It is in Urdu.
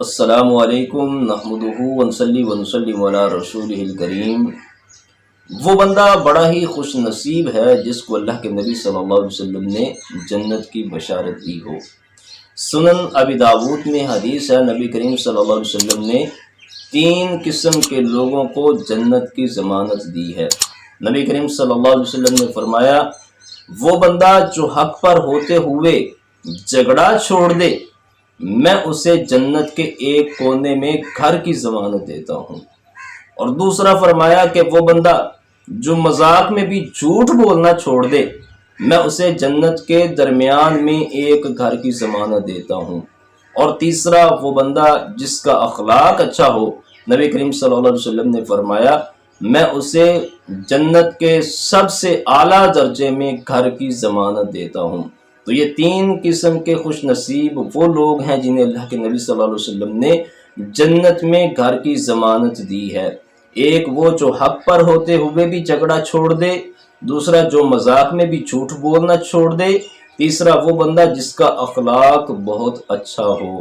السلام علیکم نحمدہ ونصلی ونسلم علی رسولہ الکریم۔ وہ بندہ بڑا ہی خوش نصیب ہے جس کو اللہ کے نبی صلی اللہ علیہ وسلم نے جنت کی بشارت دی ہو۔ سنن ابی داود میں حدیث ہے، نبی کریم صلی اللہ علیہ وسلم نے 3 قسم کے لوگوں کو جنت کی ضمانت دی ہے۔ نبی کریم صلی اللہ علیہ وسلم نے فرمایا، وہ بندہ جو حق پر ہوتے ہوئے جھگڑا چھوڑ دے، میں اسے جنت کے ایک کونے میں گھر کی ضمانت دیتا ہوں۔ اور دوسرا فرمایا کہ وہ بندہ جو مذاق میں بھی جھوٹ بولنا چھوڑ دے، میں اسے جنت کے درمیان میں ایک گھر کی ضمانت دیتا ہوں۔ اور تیسرا وہ بندہ جس کا اخلاق اچھا ہو، نبی کریم صلی اللہ علیہ وسلم نے فرمایا، میں اسے جنت کے سب سے اعلیٰ درجے میں گھر کی ضمانت دیتا ہوں۔ تو یہ 3 قسم کے خوش نصیب وہ لوگ ہیں جنہیں اللہ کے نبی صلی اللہ علیہ وسلم نے جنت میں گھر کی ضمانت دی ہے۔ ایک وہ جو حق پر ہوتے ہوئے بھی جھگڑا چھوڑ دے، دوسرا جو مذاق میں بھی جھوٹ بولنا چھوڑ دے، تیسرا وہ بندہ جس کا اخلاق بہت اچھا ہو۔